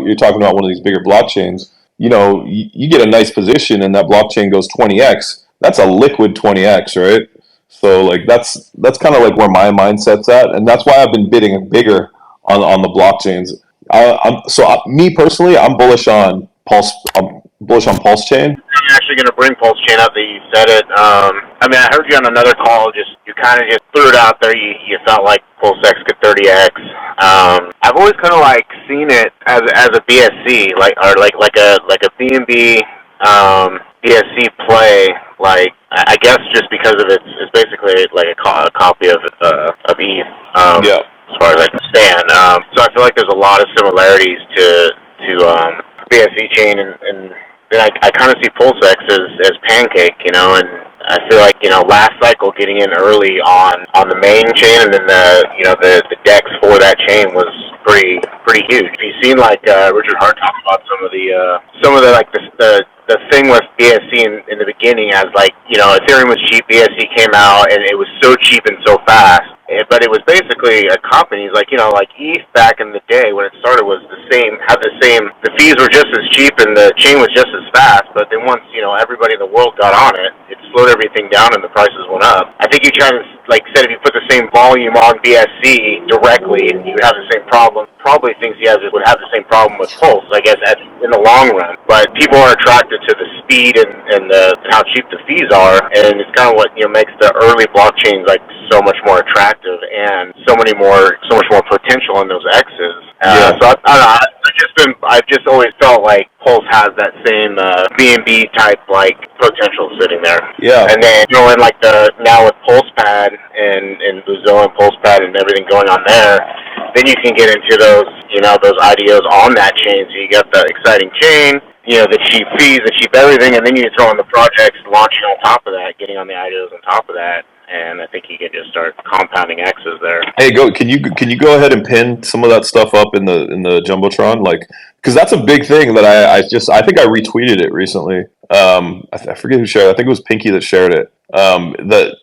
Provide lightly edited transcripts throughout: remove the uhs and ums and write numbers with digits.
you're talking about one of these bigger blockchains, you get a nice position and that blockchain goes 20x. That's a liquid 20x, right? So like that's kind of like where my mindset's at, and that's why I've been bidding bigger on the blockchains. Me personally, I'm bullish on Pulse. I'm bullish on Pulsechain. I'm actually going to bring Pulsechain up that you said it. I mean, I heard you on another call. You kind of just threw it out there. You felt like Pulsex could 30x. I've always kind of like seen it as a BSC, like a BNB BSC play. Like I guess just because of it's basically like a copy of ETH. Yeah. As far as I understand. So I feel like there's a lot of similarities to BSC chain, and then I kind of see Pulsex as Pancake, and I feel like, last cycle getting in early on the main chain, and then the DEX for that chain was pretty huge. Have you seen like Richard Hart talk about some of the like the thing with BSC in the beginning, as like, Ethereum was cheap, BSC came out, and it was so cheap and so fast. But it was basically a company, like ETH back in the day when it started was the fees were just as cheap and the chain was just as fast, but then once, everybody in the world got on it, it slowed everything down and the prices went up. I think you kind of, like said, if you put the same volume on BSC directly, you would have the same problem. Probably thinks you would have the same problem with Pulse, I guess, in the long run. But people are attracted to the speed and how cheap the fees are, and it's kind of what makes the early blockchains like so much more attractive and so much more potential in those X's. So I don't know. I've just always felt like Pulse has that same BNB type like potential sitting there. Yeah. And then and like now with PulsePad and Bluezilla and PulsePad and everything going on there, then you can get into those IDOs on that chain. So you got the exciting chain, the cheap fees, the cheap everything, and then you throw in the projects launching on top of that, getting on the IDOs on top of that. And I think you can just start compounding X's there. Hey, can you go ahead and pin some of that stuff up in the Jumbotron, like, because that's a big thing that I think I retweeted it recently. I forget who shared it. I think it was Pinky that shared it. That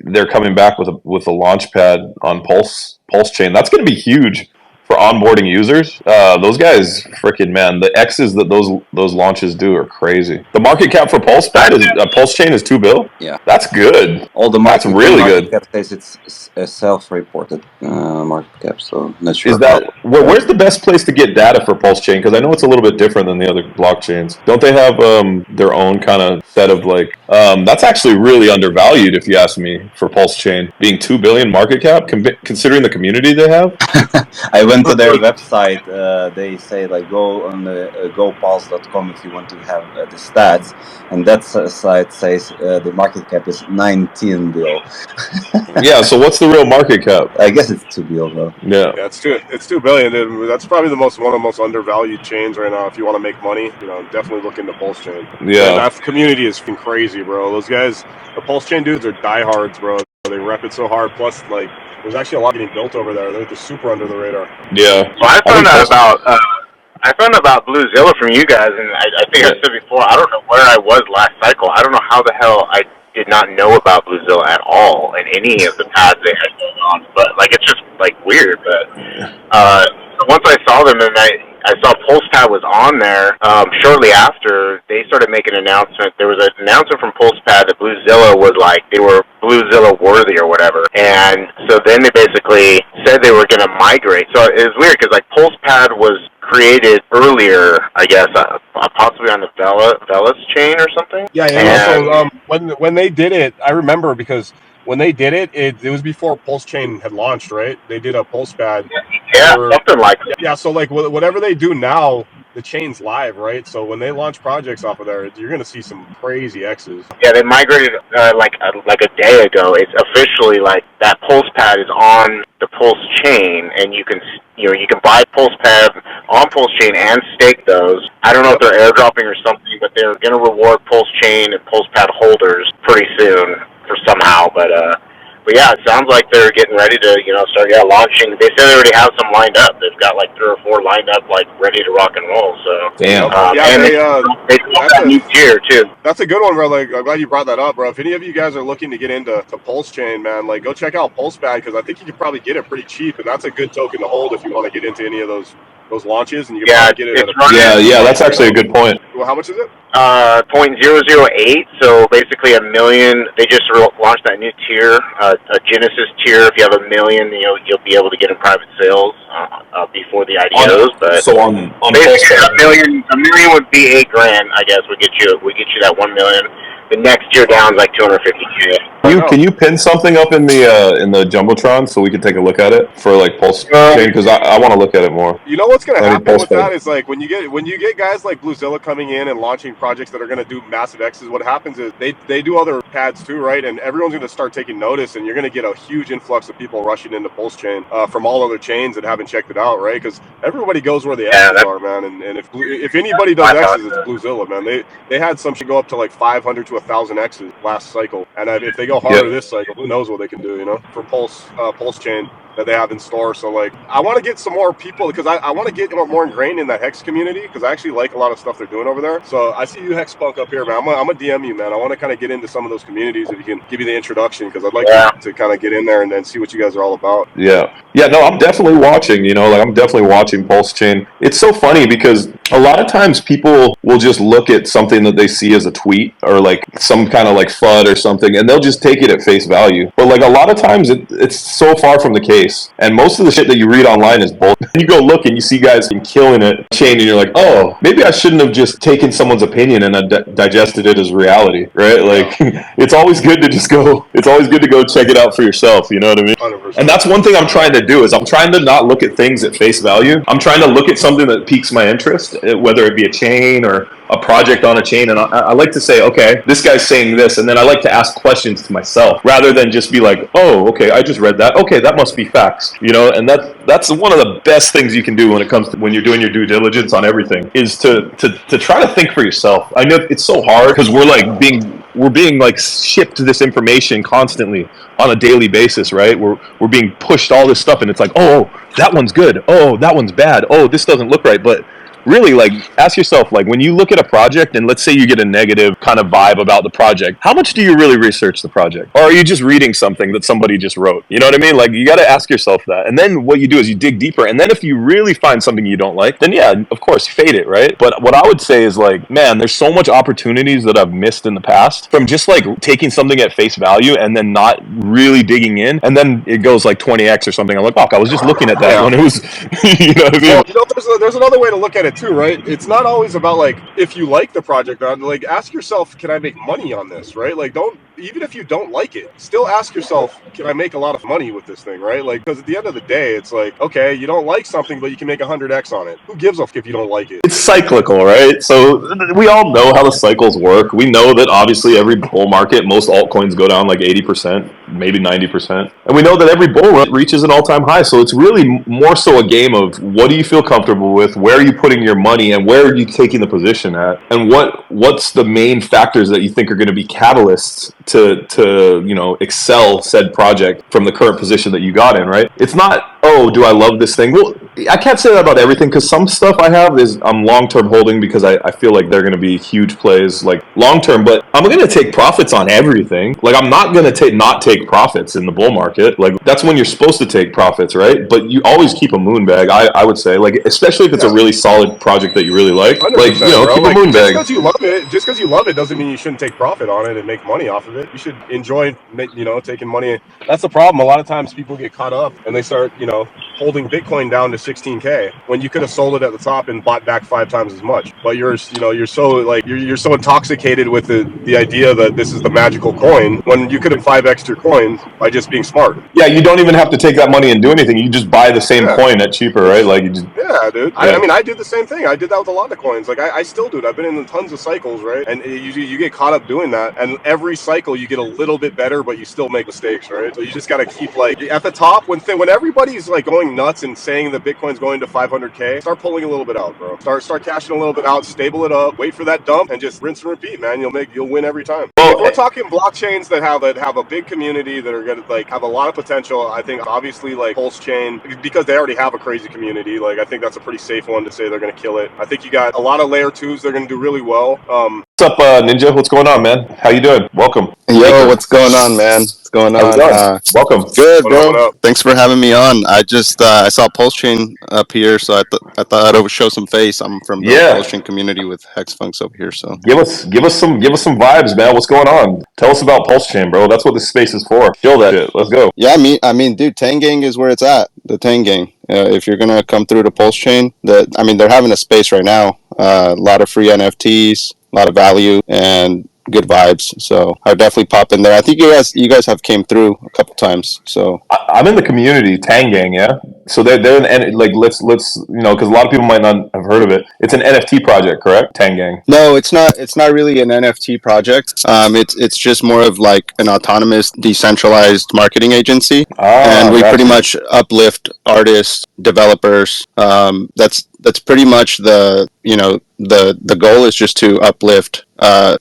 they're coming back with a launch pad on Pulsechain. That's going to be huge for onboarding users. Those guys, freaking man, the X's that those launches do are crazy. The market cap for Pulsechain is $2 billion. Yeah, that's good. All the that's really good. Cap says it's a self-reported market cap, so not sure. Is that where's the best place to get data for Pulsechain? Because I know it's a little bit different than the other blockchains. Don't they have their own kind of set of like? That's actually really undervalued, if you ask me, for Pulsechain being $2 billion market cap, considering the community they have. I went to their website. They say like go on the gopulse.com if you want to have the stats, and that site says the market cap is 19 bill. Yeah, so what's the real market cap? I guess it's 2 bill though. Yeah, it's $2 billion. Dude. That's probably one of the most undervalued chains right now. If you want to make money, definitely look into Pulsechain. Yeah, that community is crazy, bro. Those guys, the Pulsechain dudes are diehards, bro. They rep it so hard. Plus, like, there's actually a lot getting built over there. They're just super under the radar. Yeah. Well, I found out about Bluezilla from you guys, and I think I said before, I don't know where I was last cycle. I don't know how the hell I did not know about Bluezilla at all in any of the pads they had going on. But like, it's just like weird. But once I saw them and I saw PulsePad was on there, shortly after they started making an announcement. There was an announcement from PulsePad that Bluezilla was like, they were Bluezilla worthy or whatever. And so then they basically said they were going to migrate. So it was weird because like PulsePad was created earlier, I guess, possibly on the Velas chain or something. Yeah. So when they did it, I remember because when they did it, it was before Pulsechain had launched, right? They did a PulsePad. Yeah, something like that. Yeah, so like whatever they do now, the chain's live, right? So when they launch projects off of there, you're going to see some crazy X's. Yeah, they migrated like a day ago. It's officially like that PulsePad is on the Pulse chain, and you can buy PulsePad on Pulse chain and stake those. I don't know if they're airdropping or something, but they're going to reward Pulse chain and PulsePad holders pretty soon for somehow. But yeah, it sounds like they're getting ready to, start launching. They said they already have some lined up. They've got like 3 or 4 lined up, like ready to rock and roll. So damn. And they got new gear too. That's a good one, bro. Like, I'm glad you brought that up, bro. If any of you guys are looking to get into Pulsechain, man, like go check out PulsePad because I think you could probably get it pretty cheap, and that's a good token to hold if you want to get into any of those those launches, and you can Yeah, probably get it it's at running. Yeah, that's actually a good point. Well, how much is it? 0.008, so basically $1 million. They just launched that new tier, a Genesis tier. If you have $1 million, you'll be able to get in private sales before the IDOs. But so on basically, Pulsechain. $1 million would be $8,000, I guess. We get you that $1 million. The next tier down is like $250K. Can you pin something up in the jumbotron so we can take a look at it for like Pulsechain, because I want to look at it more. You know what's going to happen with Pulsechain. that is like when you get guys like Bluezilla coming in and launching projects that are going to do massive X's. What happens is they do other pads too, right? And everyone's going to start taking notice, and you're going to get a huge influx of people rushing into Pulsechain from all other chains that haven't checked it out, right? Because everybody goes where the X's are, man. And if anybody does X's, it's Bluezilla, man. They had some shit go up to like 500 to 1,000 X's last cycle, and if they go harder this cycle, who knows what they can do, you know, for Pulsechain that they have in store. So like, I want to get some more people, because I want to get more ingrained in the Hex community, because I actually like a lot of stuff they're doing over there. So I see you, Hex Punk, up here, man. I'm a DM you, man. I want to kind of get into some of those communities, if you can give me the introduction, because I'd like to kind of get in there and then see what you guys are all about. Yeah, no, I'm definitely watching, you know, like I'm definitely watching Pulsechain. It's so funny because a lot of times people will just look at something that they see as a tweet or like some kind of like FUD or something, and they'll just take it at face value. But like a lot of times it's so far from the case. And most of the shit that you read online is bull. You go look and you see guys killing it, chain, and you're like, oh, maybe I shouldn't have just taken someone's opinion and digested it as reality, right? Like, it's always good to go check it out for yourself, you know what I mean? 100%. And that's one thing I'm trying to do, is I'm trying to not look at things at face value. I'm trying to look at something that piques my interest, whether it be a chain or a project on a chain, and I like to say, okay, this guy's saying this, and then I like to ask questions to myself rather than just be like, oh, okay, I just read that, okay, that must be facts, you know. And that's one of the best things you can do when you're doing your due diligence on everything, is to try to think for yourself. I know it's so hard because we're being like shipped this information constantly on a daily basis, right? We're being pushed all this stuff, and it's like, oh, that one's good, oh, that one's bad, oh, this doesn't look right. But really, like, ask yourself, like, when you look at a project and let's say you get a negative kind of vibe about the project, how much do you really research the project? Or are you just reading something that somebody just wrote? You know what I mean? Like, you got to ask yourself that. And then what you do is you dig deeper. And then if you really find something you don't like, then yeah, of course, fade it, right? But what I would say is, like, man, there's so much opportunities that I've missed in the past from just like taking something at face value and then not really digging in. And then it goes like 20x or something. I'm like, fuck, I was just looking at that when it was, you know what I mean? Well, you know, there's another way to look at it too, right? It's not always about like if you like the project, like ask yourself, can I make money on this, right? Like, don't, even if you don't like it, still ask yourself, can I make a lot of money with this thing, right? Like, because at the end of the day, it's like, okay, you don't like something, but you can make 100x on it. Who gives a fuck if you don't like it? It's cyclical, right? So we all know how the cycles work. We know that obviously every bull market, most altcoins go down like 80%, maybe 90%. And we know that every bull run reaches an all-time high. So it's really more so a game of what do you feel comfortable with, where are you putting your money, and where are you taking the position at, and what's the main factors that you think are going to be catalysts to you know, excel said project from the current position that you got in, right? It's not, oh, do I love this thing? Well, I can't say that about everything, because some stuff I have is I'm long-term holding because I feel like they're going to be huge plays like long-term, but I'm going to take profits on everything. Like, I'm not going to not take profits in the bull market. Like, that's when you're supposed to take profits, right? But you always keep a moon bag, I would say, like, especially if it's a really solid project that you really like. Like, you know, keep a moon bag. Just because you love it doesn't mean you shouldn't take profit on it and make money off of it. You should enjoy, you know, taking money. That's the problem. A lot of times people get caught up and they start, you know, holding Bitcoin down to 16K when you could have sold it at the top and bought back 5 times as much. But you're so intoxicated with the idea that this is the magical coin when you could have 5x'd your coin by just being smart. Yeah, you don't even have to take that money and do anything. You just buy the same coin at cheaper, right? Like, you just, yeah, dude. Yeah. I mean, I did the same thing. I did that with a lot of coins. Like, I still do it. I've been in tons of cycles, right? And you get caught up doing that. And every cycle you get a little bit better, but you still make mistakes, right? So you just got to keep, like, at the top, when everybody's like going nuts and saying that Bitcoin's going to 500K, start pulling a little bit out, bro. Start cashing a little bit out, stable it up, wait for that dump, and just rinse and repeat, man. You'll win every time. If we're talking blockchains that have a big community, that are gonna like have a lot of potential, I think obviously like Pulsechain, because they already have a crazy community, like I think that's a pretty safe one to say they're gonna kill it. I think you got a lot of layer 2s that are gonna do really well. What's up, Ninja? What's going on, man? How you doing? Welcome. Yo, what's going on, man? What's going How's on? it going? Welcome. Good, What up, bro. what up? Thanks for having me on. I just I saw Pulsechain up here, so I thought I'd show some face. I'm from the Yeah. Pulsechain community with Hexfunks over here, so Give us some vibes, man. What's going on? Tell us about Pulsechain, bro. That's what this space is for. Kill that shit. Let's go. yeah. I mean, dude, Tangang is where it's at. The Tangang. If you're gonna come through to Pulsechain, they're having a space right now. A lot of free NFTs, a lot of value, and good vibes. So I would definitely pop in there. I think you guys have came through a couple times. So I'm in the community, Tangang, yeah. So they're like let's because a lot of people might not have heard of it. It's an NFT project, correct? Tangang. no, it's not. It's not really an NFT project. It's just more of like an autonomous, decentralized marketing agency, and we pretty much uplift artists, developers. That's pretty much the goal is just to uplift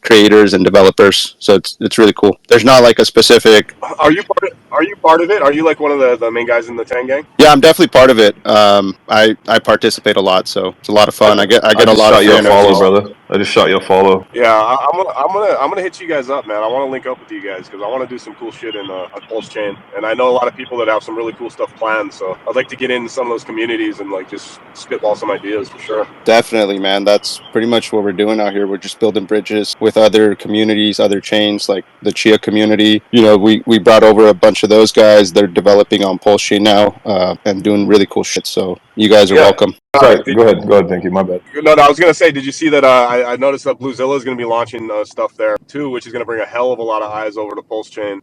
creators and developers. So it's really cool. There's not like a specific. Are you part of it? Are you like one of the main guys in the Tang gang? Yeah, I'm definitely part of it. I participate a lot, so it's a lot of fun. I get a lot of free NFTs. Follow, follow, brother. I just shot you a follow. Yeah, I'm gonna hit you guys up, man. I want to link up with you guys because I want to do some cool shit in on Pulsechain, and I know a lot of people that have some really cool stuff planned. So I'd like to get into some of those communities and like just spitball some ideas for sure. Definitely, man. That's pretty much what we're doing out here. We're just building bridges with other communities, other chains, like the Chia community. We brought over a bunch of those guys. They're developing on Pulsechain now and doing really cool shit. So you guys are welcome. Sorry, go ahead. Thank you. My bad. No, I was gonna say, did you see that? I noticed that Bluezilla is gonna be launching stuff there too, which is gonna bring a hell of a lot of eyes over to Pulsechain.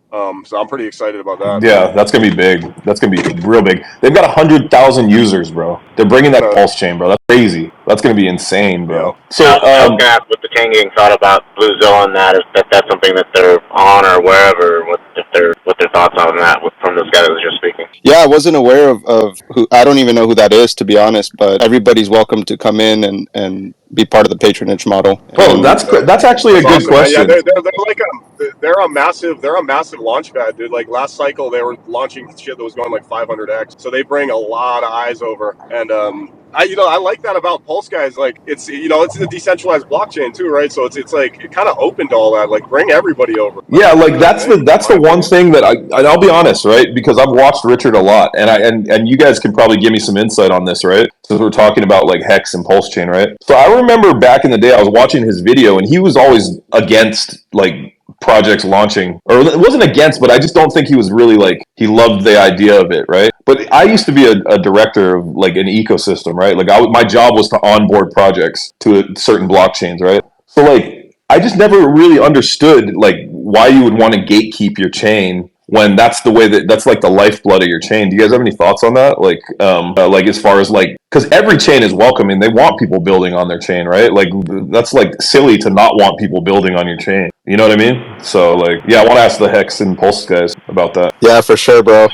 So I'm pretty excited about that. Yeah, that's gonna be big. That's gonna be real big. They've got 100,000 users, bro. They're bringing that Pulsechain, bro. That's crazy. That's gonna be insane, bro. So I was gonna ask what the Tangang thought about Bluezilla and that. If that's something that they're on or wherever. What their thoughts on that from this guy that was just speaking. Yeah, I wasn't aware of who. I don't even know who that is, to be honest. But everybody's welcome to come in and be part of the patronage model. Oh, that's actually a good question. Yeah, they're a massive launch pad, dude. Like last cycle, they were launching shit that was going like 500x. So they bring a lot of eyes over, and I like that about Pulse guys. Like it's a decentralized blockchain too, right? So it's like it kind of open to all that. Like bring everybody over. Yeah, like that's the one thing that I'll be honest, right? Because I've watched Richard a lot, and you guys can probably give me some insight on this, right? Since we're talking about like Hex and Pulsechain, right? So I remember back in the day, I was watching his video, and he was always against like projects launching, or it wasn't against, but I just don't think he was really like he loved the idea of it, right? But I used to be a director of like an ecosystem, right? Like my job was to onboard projects to certain blockchains, right? So like I just never really understood like why you would want to gatekeep your chain when that's the way that's like the lifeblood of your chain. Do you guys have any thoughts on that? Like as far as like, because every chain is welcoming, they want people building on their chain, right? Like that's like silly to not want people building on your chain. You know what I mean? So like, yeah, I want to ask the Hex and Pulse guys about that. Yeah, for sure, bro.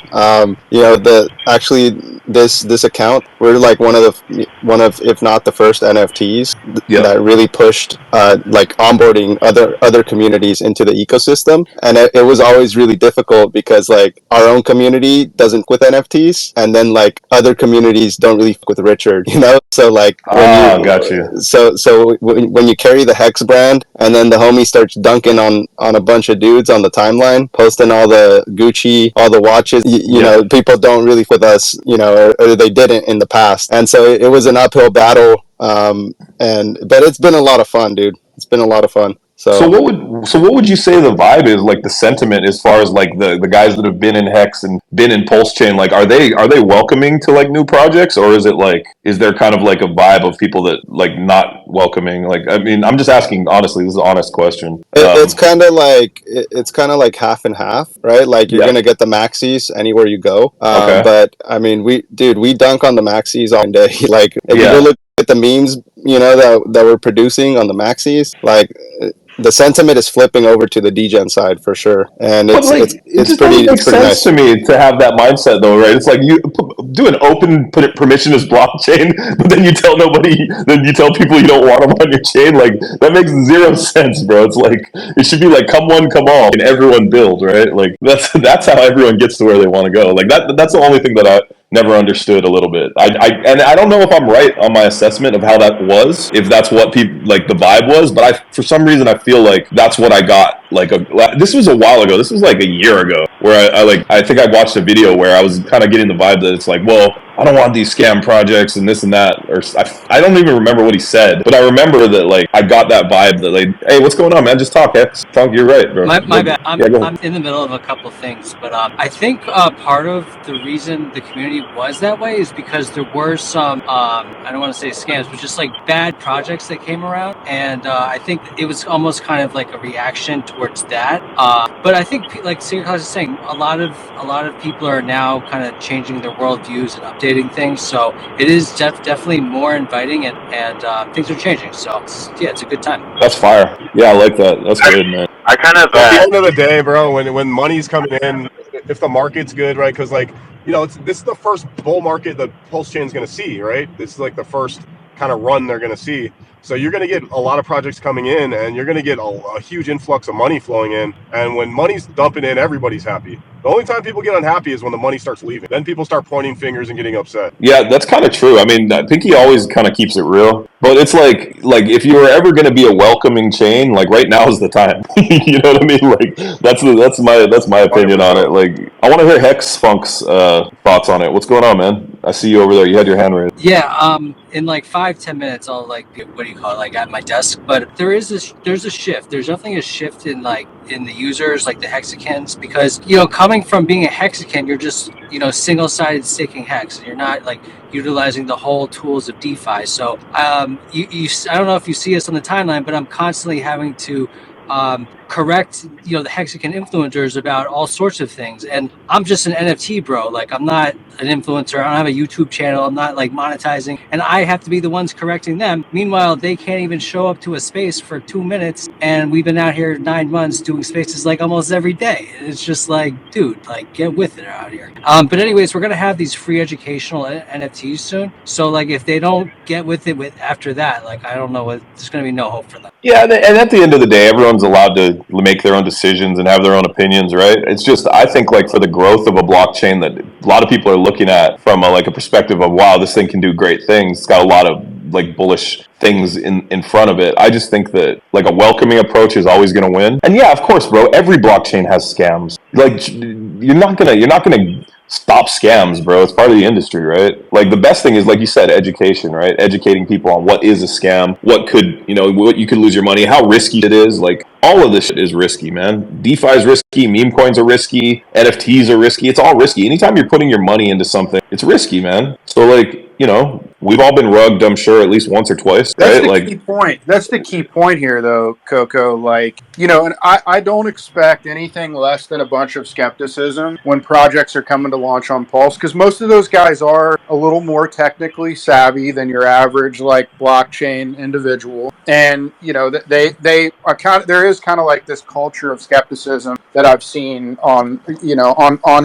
This account, we're like one of if not the first NFTs that really pushed like onboarding other communities into the ecosystem, and it was always really difficult because like our own community doesn't with NFTs, and then like other communities don't really with Richard, So like got you. So when you carry the Hex brand, and then the homie starts dunking on a bunch of dudes on the timeline, posting all the Gucci, all the watches, you know, people don't really with us, or they didn't in the past, and so it was an uphill battle. But it's been a lot of fun, dude. It's been a lot of fun. So what would you say the vibe is, like the sentiment as far as like the guys that have been in Hex and been in Pulsechain? Like, are they welcoming to like new projects, or is there kind of like a vibe of people that like not welcoming? Like, I mean, I'm just asking honestly. This is an honest question. It's kind of like half and half, right? Like you're gonna get the maxis anywhere you go. Okay. But I mean, we dunk on the maxis all day. Like if you go look at the memes, that we're producing on the maxis, like the sentiment is flipping over to the degen side for sure, and it's pretty nice to me to have that mindset though, right? It's like you do an open permissionless blockchain, but then you tell people you don't want them on your chain. Like that makes zero sense, bro. It's like it should be like come one, come all, and everyone build, right? Like that's how everyone gets to where they want to go. Like that's the only thing that never understood a little bit. And I don't know if I'm right on my assessment of how that was, if that's what people like the vibe was, but for some reason I feel like that's what I got. Like this was a while ago. This was like a year ago, where I think I watched a video where I was kind of getting the vibe that it's like, well, I don't want these scam projects and this and that, or I don't even remember what he said, but I remember that like I got that vibe that like, hey, what's going on, man? Just talk, X. Talk. You're right, bro. My bad. I'm in the middle of a couple of things, but I think part of the reason the community was that way is because there were some I don't want to say scams, but just like bad projects that came around, and I think it was almost kind of like a reaction towards that. But I think, like Sacrafice is saying, a lot of people are now kind of changing their worldviews and updating things, so it is definitely more inviting, and things are changing. So it's a good time. That's fire. Yeah, I like that. That's good, man. I kind of At the end of the day, bro, when money's coming in, if the market's good, right? Because like, you know, this is the first bull market that Pulsechain's going to see, right? This is like the first kind of run they're going to see. So you're going to get a lot of projects coming in, and you're going to get a huge influx of money flowing in. And when money's dumping in, everybody's happy. The only time people get unhappy is when the money starts leaving. Then people start pointing fingers and getting upset. Yeah, that's kind of true. I mean, I think he always kind of keeps it real. But it's like if you were ever going to be a welcoming chain, like right now is the time. You know what I mean? Like that's my opinion on it. Like I want to hear Hex Funk's thoughts on it. What's going on, man? I see you over there. You had your hand raised. Yeah. In like 5-10 minutes, I'll like what do you call it? Like at my desk. But there's a shift. There's definitely a shift in the users, like the hexagons, because coming from being a hexagon, you're just single-sided staking hex, and you're not like utilizing the whole tools of DeFi. So I don't know if you see us on the timeline, but I'm constantly having to correct the hexagon influencers about all sorts of things, and I'm just an NFT bro. Like I'm not an influencer. I don't have a YouTube channel. I'm not like monetizing, and I have to be the ones correcting them. Meanwhile, they can't even show up to a space for 2 minutes, and we've been out here 9 months doing spaces like almost every day. It's just like, dude, like get with it out here. But anyways, we're gonna have these free educational NFTs soon. So like if they don't get with it after that, like I don't know what, there's gonna be no hope for them. Yeah, and at the end of the day, everyone's allowed to make their own decisions and have their own opinions, right? It's just, I think, like for the growth of a blockchain that a lot of people are looking at from a perspective of, wow, this thing can do great things. It's got a lot of like bullish things in front of it. I just think that like a welcoming approach is always going to win. And yeah, of course, bro, every blockchain has scams. Like you're not gonna stop scams, bro. It's part of the industry, right? Like the best thing is, like you said, education, right? Educating people on what is a scam, what you could lose your money, how risky it is. Like all of this shit is risky, man. DeFi is risky, meme coins are risky, NFTs are risky. It's all risky. Anytime you're putting your money into something, it's risky, man. So like, we've all been rugged, I'm sure, at least once or twice. That's right? the key point. That's the key point here, though, Coco. Like, and I don't expect anything less than a bunch of skepticism when projects are coming to launch on Pulse, because most of those guys are a little more technically savvy than your average, like, blockchain individual. And, they are there is kind of like this culture of skepticism that I've seen on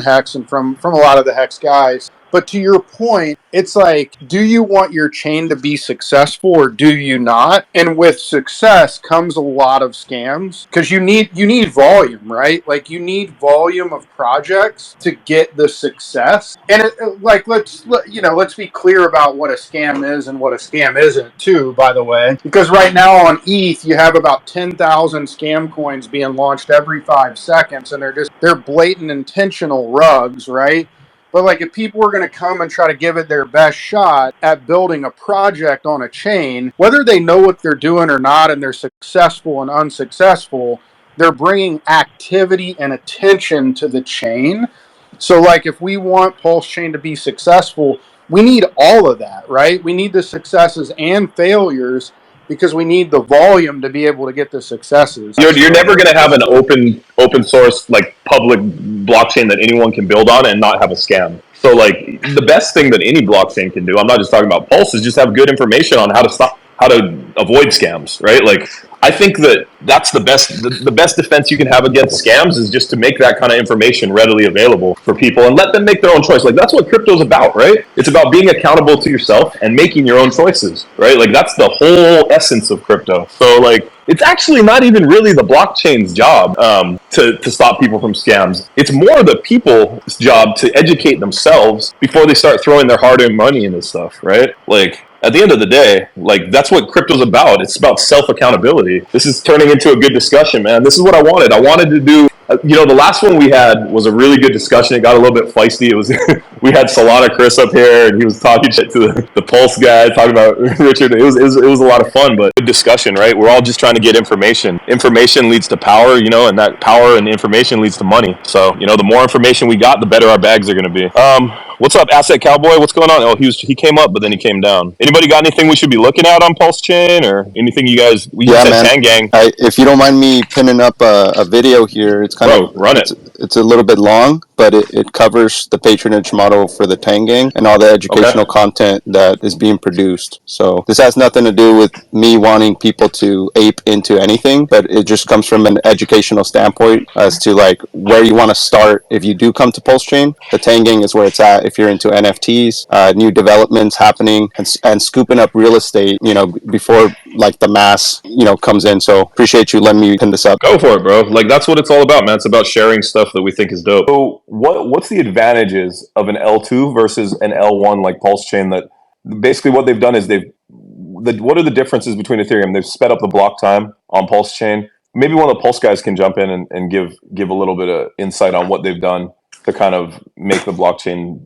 Hex and from a lot of the Hex guys. But to your point, it's like, do you want your chain to be successful or do you not? And with success comes a lot of scams, because you need volume, right? Like you need volume of projects to get the success. And let's be clear about what a scam is and what a scam isn't too, by the way. Because right now on ETH, you have about 10,000 scam coins being launched every 5 seconds, and they're blatant intentional rugs, right? But like if people are going to come and try to give it their best shot at building a project on a chain, whether they know what they're doing or not, and they're successful and unsuccessful, they're bringing activity and attention to the chain. So like if we want Pulsechain to be successful, we need all of that, right? We need the successes and failures, because we need the volume to be able to get the successes. You're never going to have an open source, like public blockchain that anyone can build on and not have a scam. So like the best thing that any blockchain can do, I'm not just talking about Pulse, is just have good information on how to avoid scams, right? Like I think that that's the best defense you can have against scams is just to make that kind of information readily available for people and let them make their own choice. Like that's what crypto's about, right? It's about being accountable to yourself and making your own choices, right? Like that's the whole essence of crypto. So like it's actually not even really the blockchain's job to stop people from scams. It's more the people's job to educate themselves before they start throwing their hard-earned money into stuff, right? Like at the end of the day, like that's what crypto's about. It's about self accountability. This is turning into a good discussion, man. This is what I wanted. I wanted to do. The last one we had was a really good discussion. It got a little bit feisty. It was we had Solana Chris up here, and he was talking shit to the Pulse guy, talking about Richard. It was a lot of fun, but good discussion, right? We're all just trying to get information. Information leads to power, and that power and information leads to money. So the more information we got, the better our bags are going to be. What's up, Asset Cowboy? What's going on? Oh, he came up, but then he came down. Anybody got anything we should be looking at on Pulse Chain or anything you guys? We just said Tang Gang. If you don't mind me pinning up a video here, it's run it. It's a little bit long, but it covers the patronage model for the Tang Gang and all the educational content that is being produced. So this has nothing to do with me wanting people to ape into anything, but it just comes from an educational standpoint as to like where you want to start. If you do come to Pulse Chain, the Tang Gang is where it's at. If you're into NFTs, new developments happening and scooping up real estate, before like the mass, comes in. So appreciate you letting me pin this up. Go for it, bro. Like that's what it's all about, man. It's about sharing stuff that we think is dope. So what's the advantages of an L2 versus an L1 like Pulse Chain? That basically what they've done is what are the differences between Ethereum? They've sped up the block time on Pulse Chain. Maybe one of the Pulse guys can jump in and give a little bit of insight on what they've done to kind of make the blockchain,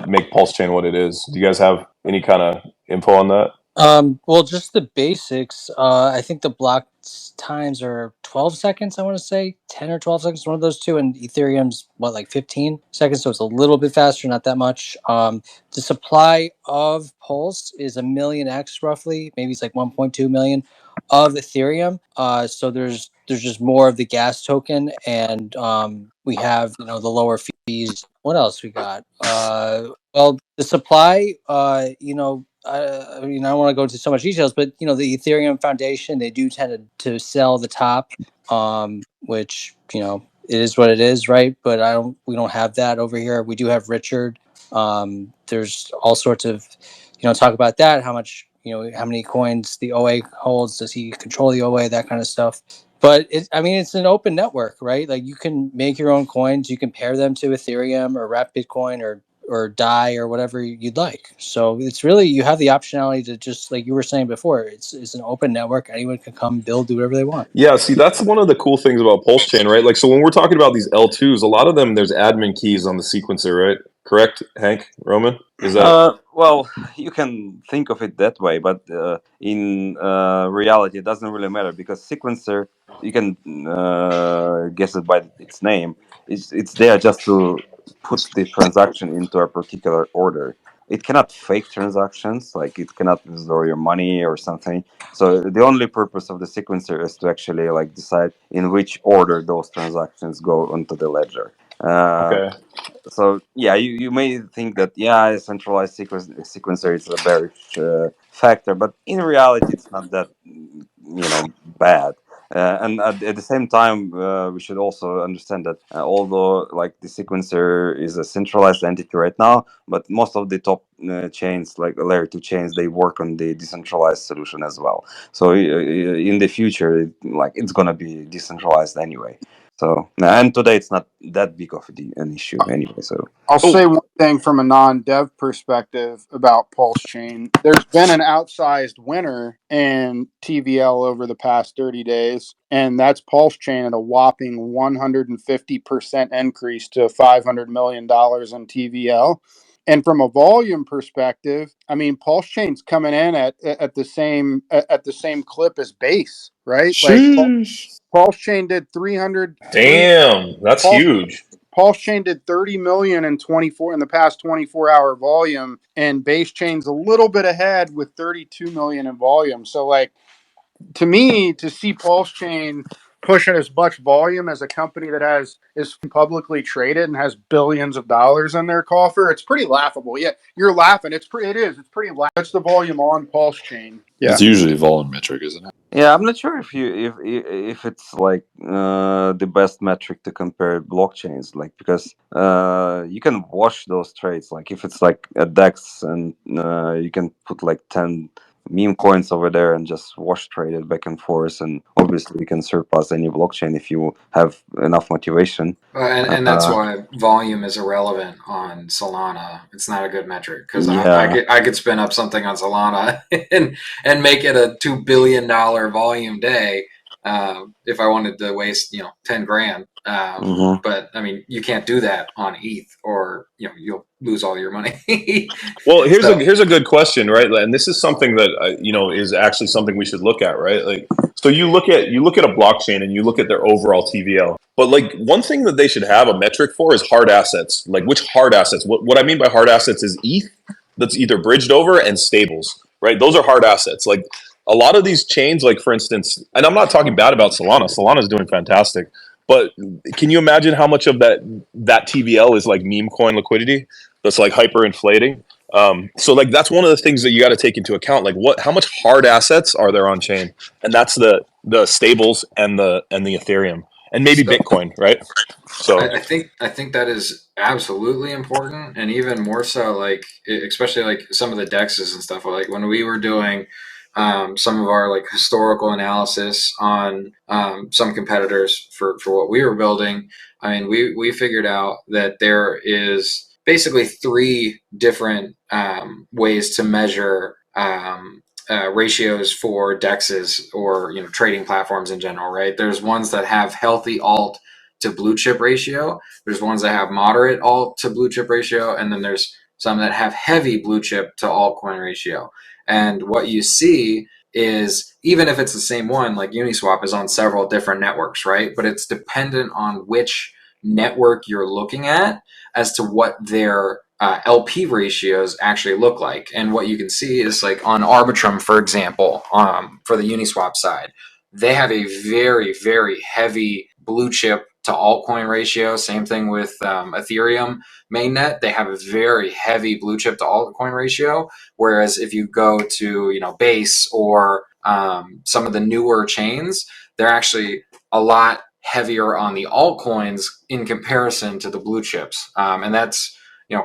make Pulse Chain what it is. Do you guys have any kind of info on that? Well, just the basics. I think the block times are 12 seconds, I want to say 10 or 12 seconds, one of those two, and Ethereum's like 15 seconds, so it's a little bit faster, not that much. The supply of Pulse is a million X roughly, maybe it's like 1.2 million of Ethereum. So there's just more of the gas token, and we have the lower fees. What else we got? Well, the supply, I don't want to go into so much details, but the Ethereum Foundation, they do tend to sell the top, which it is what it is, right? But we don't have that over here. We do have Richard. There's all sorts of talk about that. How much how many coins the OA holds? Does he control the OA? That kind of stuff. But it's an open network, right? Like you can make your own coins. You can pair them to Ethereum or wrap Bitcoin or DAI or whatever you'd like. So it's really, you have the optionality to just, like you were saying before, it's an open network. Anyone can come build, do whatever they want. Yeah, see, that's one of the cool things about Pulse Chain, right? Like, so when we're talking about these L2s, a lot of them, there's admin keys on the sequencer, right? Correct, Hank, Roman? Is that... Well, you can think of it that way, but in reality, it doesn't really matter because sequencer, you can guess it by its name. It's there just to put the transaction into a particular order. It cannot fake transactions, like it cannot withdraw your money or something. So the only purpose of the sequencer is to actually like decide in which order those transactions go onto the ledger. Okay. So yeah, you may think that a centralized sequencer is a bearish factor, but in reality, it's not that bad. And at the same time, we should also understand that although like the sequencer is a centralized entity right now, but most of the top chains, like layer 2 chains, they work on the decentralized solution as well. So in the future, it's gonna be decentralized anyway. So and today it's not that big of an issue anyway. So I'll say one thing from a non-dev perspective about Pulse Chain. There's been an outsized winner in TVL over the past 30 days, and that's Pulse Chain at a whopping 150% increase to $500 million in TVL. And from a volume perspective, Pulse Chain's coming in at the same clip as Base, right? Sheesh. Like Pulse Chain did 300. Damn, that's huge. Pulse Chain did 30 million in the past 24-hour volume, and Base Chain's a little bit ahead with 32 million in volume. So like, to me, to see Pulse Chain pushing as much volume as a company that is publicly traded and has billions of dollars in their coffer. It's pretty laughable. Yeah, you're laughing. It's pretty. That's the volume on Pulsechain. Yeah. It's usually volumetric, isn't it? Yeah, I'm not sure if it's like the best metric to compare blockchains, like because you can wash those trades. Like if it's like a DEX and you can put like 10 meme coins over there and just wash trade it back and forth, and obviously you can surpass any blockchain if you have enough motivation. And that's why volume is irrelevant on Solana. It's not a good metric because Yeah. I could spin up something on Solana and make it a $2 billion volume day if I wanted to waste 10 grand. But I mean, you can't do that on ETH, or you'll lose all your money. Well, here's a good question, right? And this is something that is actually something we should look at, right? Like, so you look at a blockchain and you look at their overall TVL, but like one thing that they should have a metric for is hard assets. Like which hard assets? What I mean by hard assets is ETH that's either bridged over and stables, right? Those are hard assets. Like a lot of these chains, like for instance, and I'm not talking bad about Solana. Solana is doing fantastic. But can you imagine how much of that TVL is like meme coin liquidity that's like hyperinflating? So like that's one of the things that you got to take into account. Like how much hard assets are there on chain, and that's the stables and the Ethereum and maybe Bitcoin, right? So I think that is absolutely important, and even more so, like especially like some of the dexes and stuff. Like when we were doing some of our like historical analysis on some competitors for what we were building. I mean, we figured out that there is basically 3 different ways to measure ratios for dexes or trading platforms in general, right? There's ones that have healthy alt to blue chip ratio. There's ones that have moderate alt to blue chip ratio, and then there's some that have heavy blue chip to altcoin ratio. And what you see is, even if it's the same one, like Uniswap is on several different networks, right? But it's dependent on which network you're looking at as to what their LP ratios actually look like. And what you can see is like on Arbitrum, for example, for the Uniswap side, they have a very, very heavy blue chip to altcoin ratio. Same thing with Ethereum mainnet. They have a very heavy blue chip to altcoin ratio. Whereas if you go to Base or some of the newer chains, they're actually a lot heavier on the altcoins in comparison to the blue chips, and that's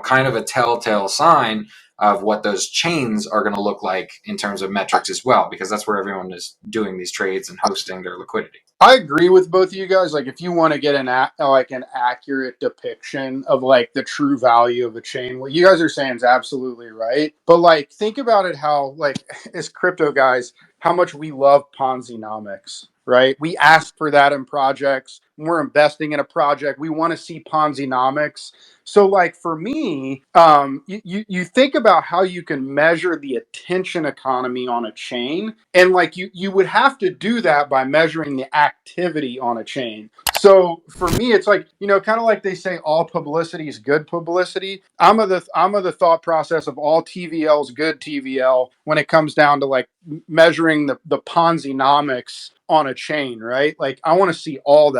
kind of a telltale sign of what those chains are going to look like in terms of metrics as well, because that's where everyone is doing these trades and hosting their liquidity. I agree with both of you guys. Like, if you want to get an accurate depiction of like the true value of a chain, what you guys are saying is absolutely right. But like, think about it how, like, as crypto guys, how much we love Ponzi-nomics, right? We ask for that in projects. When we're investing in a project, we want to see Ponzi-nomics. So like for me, you think about how you can measure the attention economy on a chain, and like you would have to do that by measuring the activity on a chain. So for me, it's like, kind of like they say all publicity is good publicity. I'm of the thought process of all TVL is good TVL when it comes down to like measuring the Ponzi-nomics on a chain, right? Like I want to see all that.